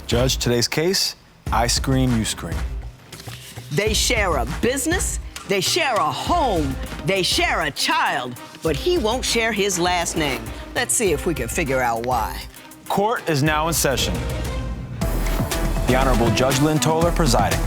Judge, today's case, I scream, you scream. They share a business, they share a home, they share a child, but he won't share his last name. Let's see if we can figure out why. Court is now in session. The Honorable Judge Lynn Toler presiding.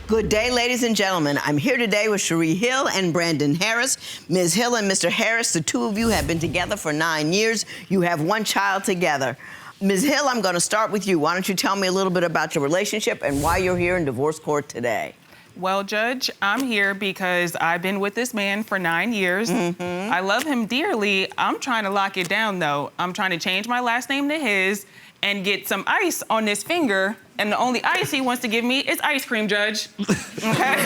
Good day, ladies and gentlemen. I'm here today with Sharee Hill and Brandon Harris. Ms. Hill and Mr. Harris, the two of you have been together for 9 years. You have one child together. Ms. Hill, I'm going to start with you. Why don't you tell me a little bit about your relationship and why you're here in divorce court today? Well, Judge, I'm here because I've been with this man for 9 years. I love him dearly. I'm trying to lock it down, though. I'm trying to change my last name to his and get some ice on this finger. And the only ice he wants to give me is ice cream, Judge. Okay?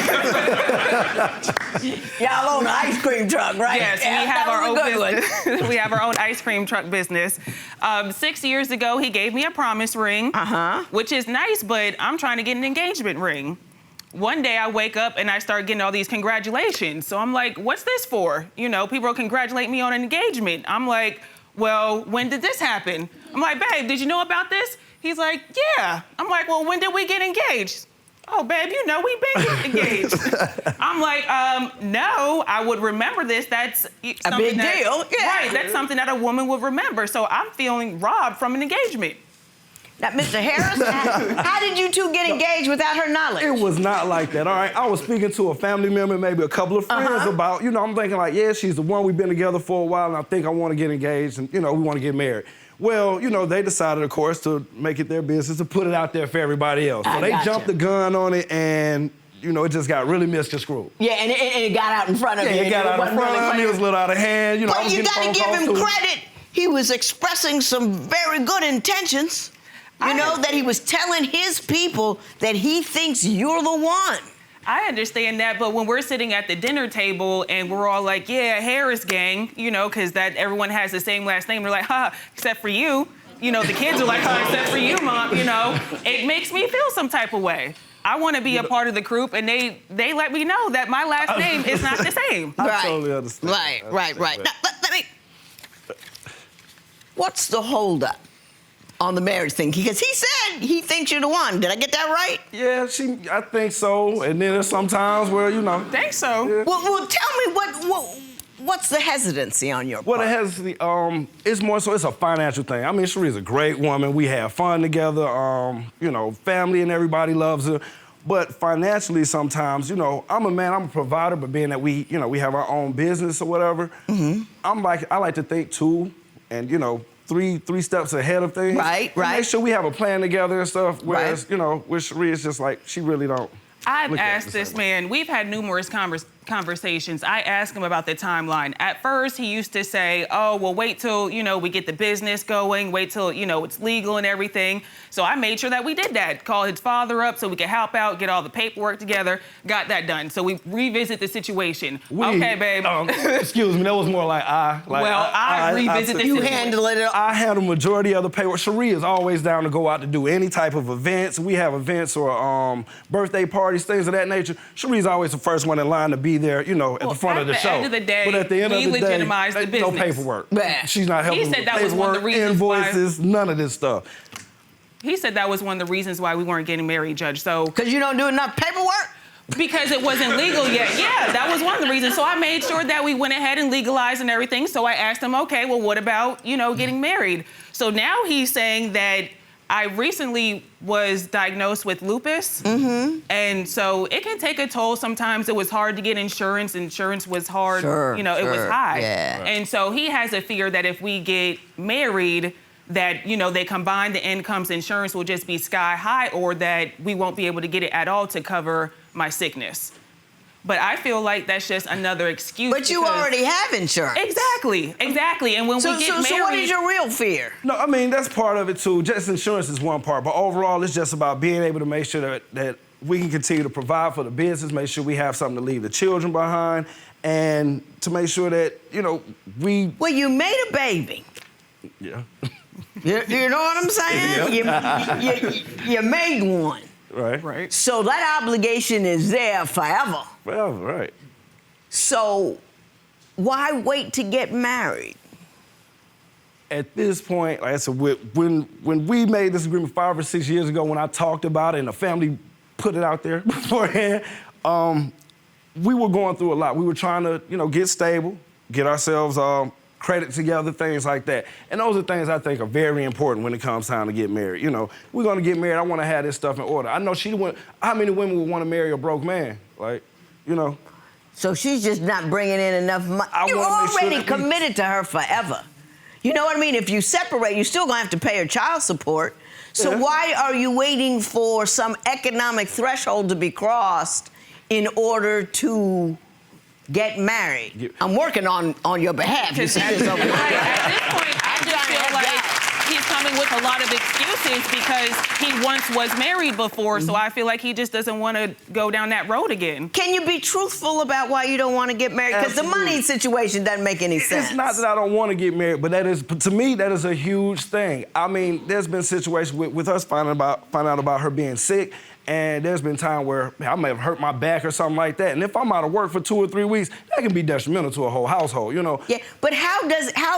Y'all own an ice cream truck, right? Yes, yeah, we have our own business. We have our own ice cream truck business. 6 years ago, he gave me a promise ring, which is nice, but I'm trying to get an engagement ring. One day I wake up and I start getting all these congratulations. So I'm like, what's this for? You know, people congratulate me on an engagement. I'm like, well, when did this happen? I'm like, babe, did you know about this? He's like, yeah. I'm like, well, when did we get engaged? Oh, babe, you know, we've been engaged. I'm like, no, I would remember this. That's a big deal. Yeah. Right, that's something that a woman would remember. So I'm feeling robbed from an engagement. Now, Mr. Harris, how did you two get engaged without her knowledge? It was not like that, all right? I was speaking to a family member, maybe a couple of friends about, you know, I'm thinking like, yeah, she's the one, we've been together for a while, and I think I want to get engaged, and, you know, we want to get married. Well, you know, they decided, of course, to make it their business to put it out there for everybody else. So they jumped the gun on it, and, you know, it just got really misconstrued. Yeah, and it got out in front of you. Yeah, it got out in front of me, it was a little out of hand. You know, but you got to give him credit. He was expressing some very good intentions. You know, that he was telling his people that he thinks you're the one. I understand that, but when we're sitting at the dinner table and we're all like, yeah, Harris gang, you know, because that everyone has the same last name, they're like, huh, except for you. You know, the kids are like, huh, except for you, Mom, you know. It makes me feel some type of way. I want to be a part of the group, and they let me know that my last name is not the same. I totally understand. Right. Now, let me... What's the holdup on the marriage thing? Because he said he thinks you're the one. Did I get that right? Yeah, I think so. And then there's sometimes where, you know. Think so. Yeah. Well, tell me what's the hesitancy on your part? Well, the hesitancy, it's more so, it's a financial thing. I mean, Sharee's a great woman. We have fun together. You know, family and everybody loves her. But financially, sometimes, you know, I'm a man, I'm a provider, but being that we, you know, we have our own business or whatever, I like to think too, and, you know, three steps ahead of things. Right. Make sure we have a plan together and stuff. Whereas, you know, with Shree, it's just like, she really don't. I've asked this man, we've had numerous conversations. I asked him about the timeline. At first, he used to say, oh, well, wait till, you know, we get the business going, wait till, you know, it's legal and everything. So I made sure that we did that. Call his father up so we could help out, get all the paperwork together, got that done. So we revisit the situation. Okay, babe. Excuse me, that was more like I revisit the situation. You handle it. I handle majority of the paperwork. Sharee is always down to go out to do any type of events. We have events or birthday parties, things of that nature. Sharee's always the first one in line to be there, you know, at the front of the show. At the end of the day, but at the end we of the day, legitimize the business. no paperwork. Yeah. She's not helping He said with that was one of the paperwork, reasons invoices, none of this stuff. He said that was one of the reasons why we weren't getting married, Judge. So Because you don't do enough paperwork? Because it wasn't legal yet. Yeah, that was one of the reasons. So I made sure that we went ahead and legalized and everything. So I asked him, okay, well, what about, you know, getting married? So now he's saying that I recently was diagnosed with lupus. And so it can take a toll. Sometimes it was hard to get insurance. Insurance was hard. You know, it was high. Yeah. And so he has a fear that if we get married, that, you know, they combine the incomes, insurance will just be sky high, or that we won't be able to get it at all to cover my sickness. But I feel like that's just another excuse. But you already have insurance. Exactly. And when we get married... So what is your real fear? No, I mean, that's part of it too. Just insurance is one part, but overall it's just about being able to make sure that we can continue to provide for the business, make sure we have something to leave the children behind, and to make sure that, you know, we... Well, you made a baby. Yeah. You know what I'm saying? You made one. Right. So that obligation is there forever. Well, right. So why wait to get married? At this point, like I said, when we made this agreement 5 or 6 years ago, when I talked about it and the family put it out there beforehand, we were going through a lot. We were trying to, get stable, get ourselves credit together, things like that. And those are things I think are very important when it comes time to get married. We're gonna get married, I wanna have this stuff in order. I know how many women would wanna marry a broke man? So she's just not bringing in enough money. You're already committed to her forever. You know what I mean? If you separate, you're still gonna have to pay her child support. So why are you waiting for some economic threshold to be crossed in order to get married? I'm working on your behalf. You see this over here. At this point, I just feel like he's coming with a lot of excuses because he once was married before, so I feel like he just doesn't want to go down that road again. Can you be truthful about why you don't want to get married? Because the money situation doesn't make any sense. It's not that I don't want to get married, but to me, that is a huge thing. I mean, there's been situations with us finding out about her being sick, and there's been time where I may have hurt my back or something like that. And if I'm out of work for 2 or 3 weeks, that can be detrimental to a whole household, Yeah, but how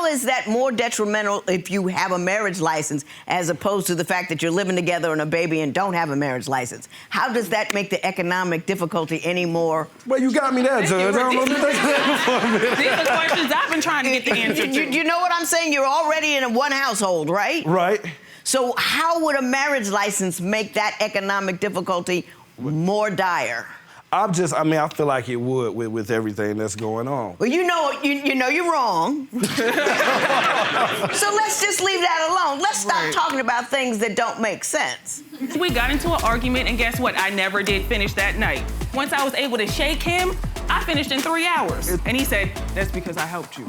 is that more detrimental if you have a marriage license as opposed to the fact that you're living together and a baby and don't have a marriage license? How does that make the economic difficulty any more? Well, you got me there, Judge. I don't know if These are questions I've been trying to get the answer to. You know what I'm saying? You're already in one household, right? Right. So how would a marriage license make that economic difficulty more dire? I feel like it would with everything that's going on. Well, you know you're wrong. So let's just leave that alone. Let's stop talking about things that don't make sense. We got into an argument, and guess what? I never did finish that night. Once I was able to shake him, I finished in 3 hours. And he said, "That's because I helped you."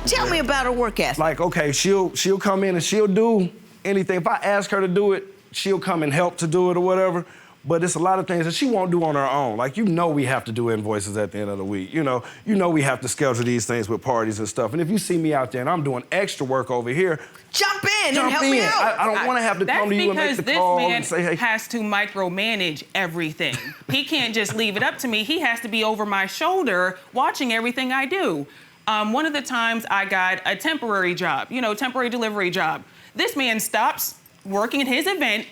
Tell me about her work ethic. Like, okay, she'll come in and she'll do anything. If I ask her to do it, she'll come and help to do it or whatever. But it's a lot of things that she won't do on her own. Like, we have to do invoices at the end of the week. We have to schedule these things with parties and stuff. And if you see me out there and I'm doing extra work over here, jump in and help me out. I don't want to have to come to you and make the call and say, hey. This man has to micromanage everything. He can't just leave it up to me. He has to be over my shoulder watching everything I do. One of the times I got a temporary job, temporary delivery job. This man stops working at his event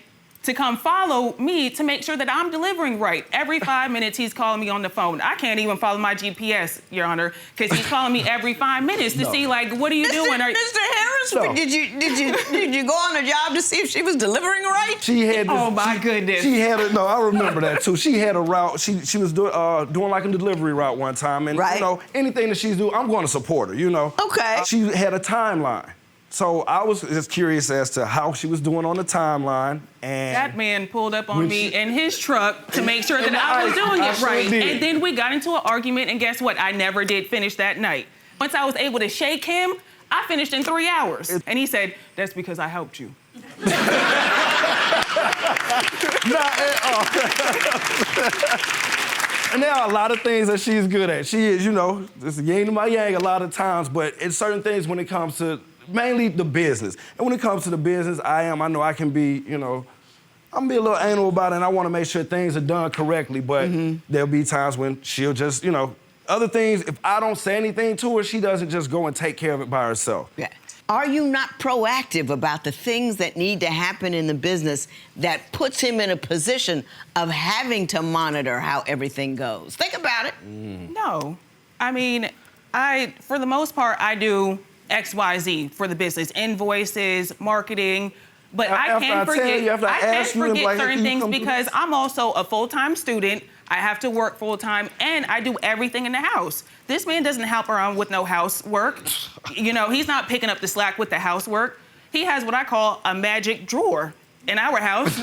to come follow me to make sure that I'm delivering right. Every 5 minutes, he's calling me on the phone. I can't even follow my GPS, Your Honor, because he's calling me every 5 minutes to see, what are you doing? Mr. Harris, did you go on a job to see if she was delivering right? She had this, oh, my goodness. I remember that, too. She had a route. She was doing like a delivery route one time. And, anything that she's doing, I'm going to support her, Okay. She had a timeline. So I was just curious as to how she was doing on the timeline. And that man pulled up on me in his truck to make sure that I was doing it right. And then we got into an argument, and guess what? I never did finish that night. Once I was able to shake him, I finished in 3 hours. And he said, "That's because I helped you." And there are a lot of things that she's good at. She is, it's yang to my yang a lot of times, but it's certain things when it comes to mainly the business. And when it comes to the business, I know I can be, I'm be a little anal about it, and I want to make sure things are done correctly, but there'll be times when she'll just, other things, if I don't say anything to her, she doesn't just go and take care of it by herself. Yeah. Are you not proactive about the things that need to happen in the business that puts him in a position of having to monitor how everything goes? Think about it. No. I mean, for the most part, I do XYZ for the business, invoices, marketing, but I can forget certain things because I'm also a full-time student. I have to work full-time, and I do everything in the house. This man doesn't help around with no housework. He's not picking up the slack with the housework. He has what I call a magic drawer in our house.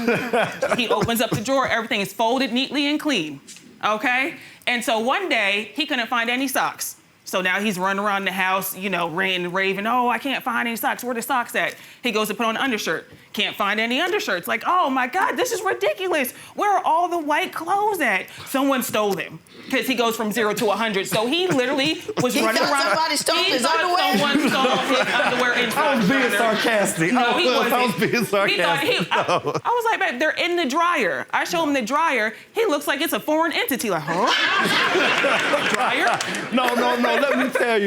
He opens up the drawer, everything is folded neatly and clean, okay? And so one day, he couldn't find any socks. So now he's running around the house, ranting and raving, "Oh, I can't find any socks. Where the socks at?" He goes to put on an undershirt. Can't find any undershirts. Like, oh my God, this is ridiculous. Where are all the white clothes at? Someone stole them. Because he goes from 0 to 100. So he literally was running around. Somebody stole his underwear? Someone stole his underwear in I was being sarcastic. No, he wasn't. I was being sarcastic. I was like, babe, they're in the dryer. I show him the dryer. He looks like it's a foreign entity. Like, huh? Dryer? No. Let me tell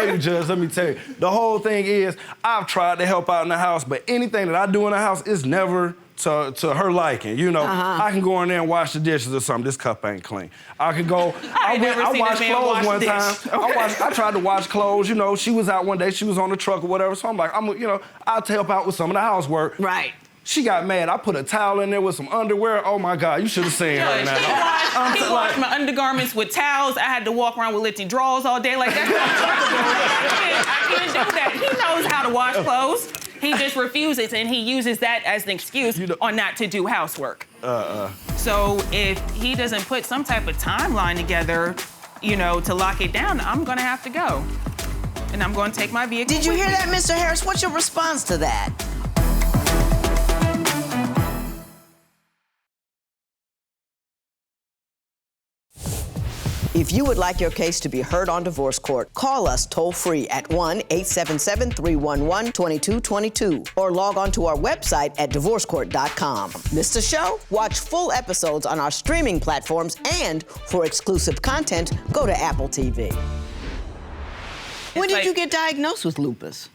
you, Judge. Let me tell you. The whole thing is, I've tried to help out in the house, but anything that I do in the house is never to her liking. You know, I can go in there and wash the dishes or something. This cup ain't clean. I could go. I washed clothes one time. Okay. I tried to wash clothes. You know, she was out one day. She was on the truck or whatever. So I'm like, I'll help out with some of the housework. Right. She got mad. I put a towel in there with some underwear. Oh my God, you should have seen her now. He washed my undergarments with towels. I had to walk around with little drawers all day. Like, that's not I can't do that. He knows how to wash clothes. He just refuses, and he uses that as an excuse on not to do housework. So if he doesn't put some type of timeline together, to lock it down, I'm gonna have to go. And I'm gonna take my vehicle. Did you hear that, Mr. Harris? What's your response to that? If you would like your case to be heard on divorce court, call us toll-free at 1-877-311-2222 or log on to our website at divorcecourt.com. Missed a show? Watch full episodes on our streaming platforms, and for exclusive content, go to Apple TV. When did you get diagnosed with lupus?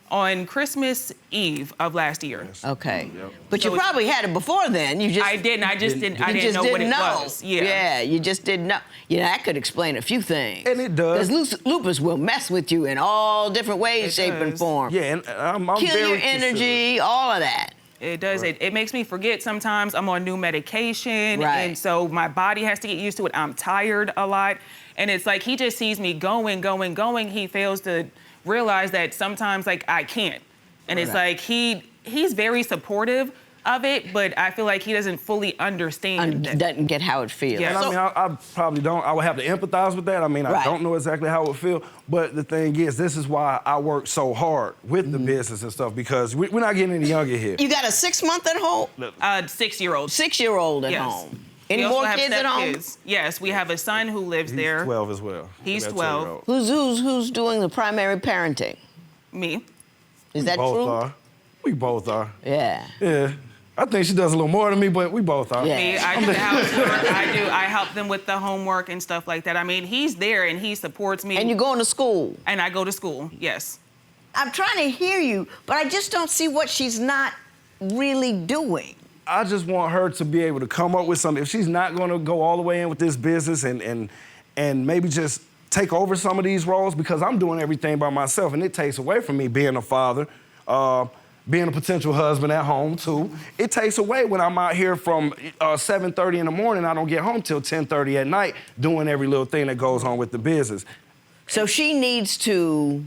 On Christmas Eve of last year. Okay. Yep. But you probably had it before then. I didn't. I didn't know what it was. Yeah, you just didn't know. That could explain a few things. And it does. Because lupus will mess with you in all different ways, shape, and form. Yeah, and I'm Kill very your energy, all of that. It does. Right. It makes me forget sometimes. I'm on new medication, and so my body has to get used to it. I'm tired a lot, and it's like he just sees me going. He fails to realize that sometimes I can't, and it's like he's very supportive of it, but I feel like he doesn't fully understand. Doesn't get how it feels. Yeah. And I probably don't. I would have to empathize with that. I don't know exactly how it would feel, but the thing is, this is why I work so hard with the business and stuff, because we're not getting any younger here. You got a 6-month at home? 6-year-old. 6-year-old at home. Any more kids at home? Kids. Yes, we have a son who lives there. He's 12 as well. He's 12. Who's doing the primary parenting? Me. Is that true? We both are. Yeah. Yeah. I think she does a little more than me, but we both are. Yeah. Me, I do the housework. I help them with the homework and stuff like that. I mean, he's there and he supports me. And you're going to school? And I go to school, yes. I'm trying to hear you, but I just don't see what she's not really doing. I just want her to be able to come up with something. If she's not going to go all the way in with this business and maybe just take over some of these roles, because I'm doing everything by myself, and it takes away from me being a father, being a potential husband at home, too. It takes away when I'm out here from 7:30 in the morning. I don't get home till 10:30 at night doing every little thing that goes on with the business. So she needs to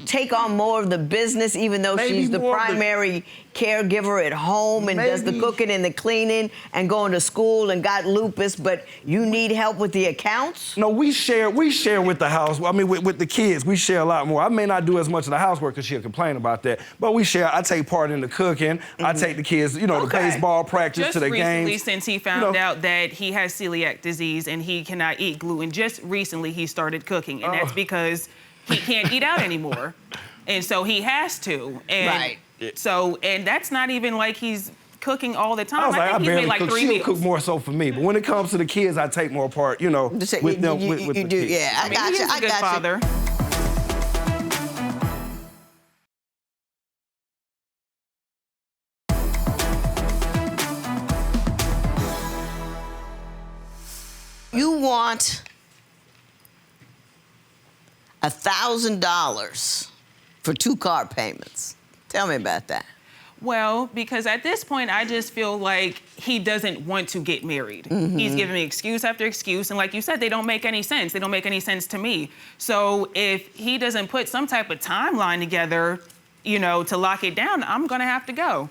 take on more of the business, even though she's the primary caregiver at home and does the cooking and the cleaning and going to school and got lupus, but you need help with the accounts? No, we share with the house. I mean, with the kids, we share a lot more. I may not do as much of the housework because she'll complain about that, but we share. I take part in the cooking. I take the kids, to baseball practice, to the games. Just recently, since he found out that he has celiac disease and he cannot eat gluten, just recently he started cooking, and that's because he can't eat out anymore. And so he has to. And so, and that's not even like he's cooking all the time. I think he's made like 3 meals. She'll cook more so for me. But when it comes to the kids, I take more part, with them, with the kids. Yeah, I got you. He's a good father. You want $1,000 for 2 car payments. Tell me about that. Well, because at this point, I just feel like he doesn't want to get married. He's giving me excuse after excuse, and like you said, they don't make any sense. They don't make any sense to me. So if he doesn't put some type of timeline together, to lock it down, I'm gonna have to go.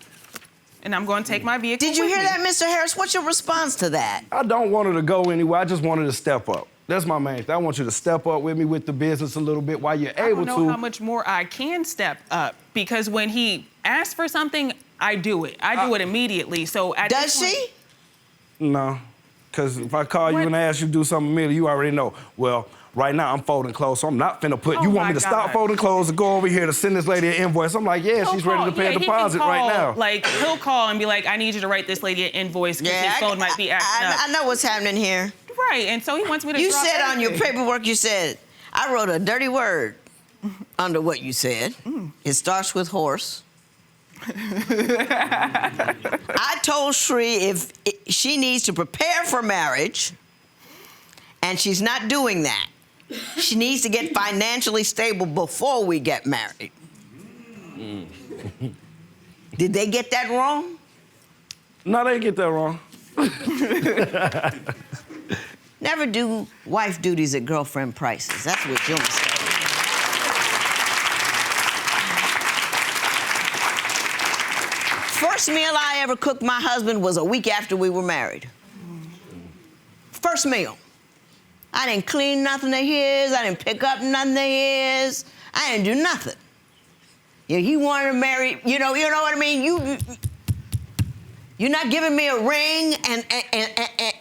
And I'm gonna take my vehicle Did you hear that, Mr. Harris? What's your response to that? I don't want her to go anywhere. I just want her to step up. That's my main thing. I want you to step up with me with the business a little bit while you're able to. I don't know how much more I can step up, because when he asks for something, I do it. I do it immediately. So at Does this she? No, because if I call you and ask you to do something immediately, you already know. Well, right now I'm folding clothes, so I'm not finna put. Oh you want my me to stop God. folding clothes and go over here to send this lady an invoice? I'm like, yeah, she's ready to pay a deposit right now. Like, he'll call and be like, I need you to write this lady an invoice because his phone might be acting up. I know what's happening here. Right, and so he wants me to You drop said on your everything. paperwork, you said, I wrote a dirty word under what you said. It starts with horse. I told Shree if she needs to prepare for marriage, and she's not doing that. She needs to get financially stable before we get married. Did they get that wrong? No, they get that wrong. Never do wife duties at girlfriend prices. That's what you'll say. First meal I ever cooked my husband was a week after we were married. First meal. I didn't clean nothing of his. I didn't pick up nothing of his. I didn't do nothing. Yeah, he wanted to marry, you know what I mean? You're not giving me a ring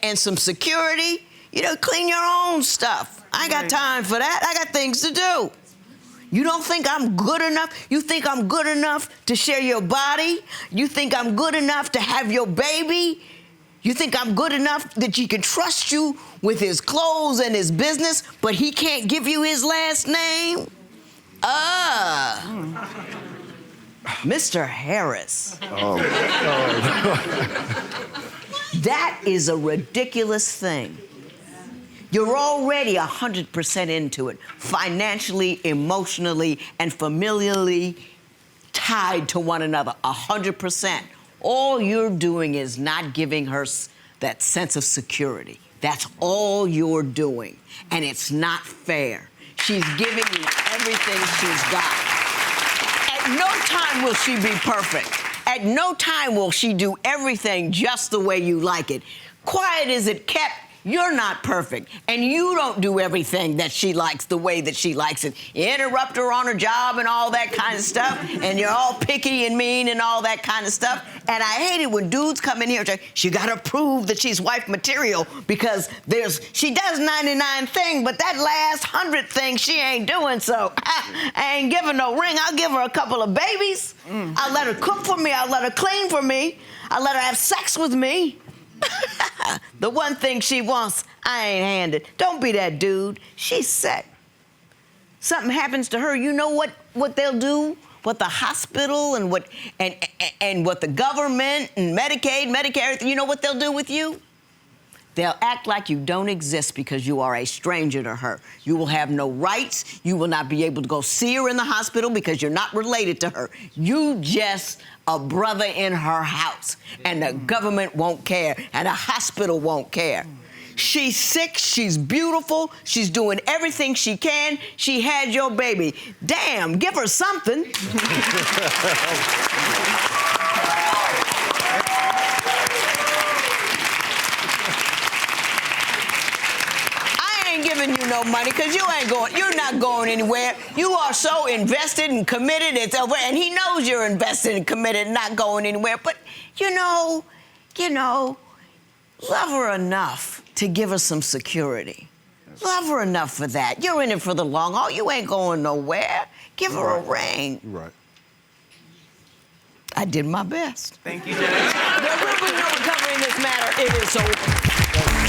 and some security. Clean your own stuff. I ain't got time for that. I got things to do. You don't think I'm good enough? You think I'm good enough to share your body? You think I'm good enough to have your baby? You think I'm good enough that he can trust you with his clothes and his business, but he can't give you his last name? Mr. Harris. That is a ridiculous thing. You're already 100% into it, financially, emotionally, and familially tied to one another, 100%. All you're doing is not giving her that sense of security. That's all you're doing, and it's not fair. She's giving you everything she's got. At no time will she be perfect. At no time will she do everything just the way you like it. Quiet as it kept, you're not perfect, and you don't do everything that she likes the way that she likes it. You interrupt her on her job and all that kind of stuff, and you're all picky and mean and all that kind of stuff. And I hate it when dudes come in here and say, she gotta prove that she's wife material because she does 99 things, but that last 100 things she ain't doing, so I ain't giving no ring. I'll give her a couple of babies. I'll let her cook for me. I'll let her clean for me. I'll let her have sex with me. The one thing she wants, I ain't handed. Don't be that dude. She's set. Something happens to her, you know what they'll do? What the hospital and what the government and Medicaid, Medicare, you know what they'll do with you? They'll act like you don't exist because you are a stranger to her. You will have no rights. You will not be able to go see her in the hospital because you're not related to her. You just a brother in her house, and the government won't care, and the hospital won't care. She's sick, she's beautiful, she's doing everything she can. She had your baby. Damn, give her something. I ain't giving you no money because you're not going anywhere. You are so invested and committed, it's over, and he knows you're invested and committed and not going anywhere. But love her enough to give her some security. Love her enough for that. You're in it for the long haul. You ain't going nowhere. Give her a ring. Right. I did my best. Thank you, Judge. There will be no recovery in this matter. It is over.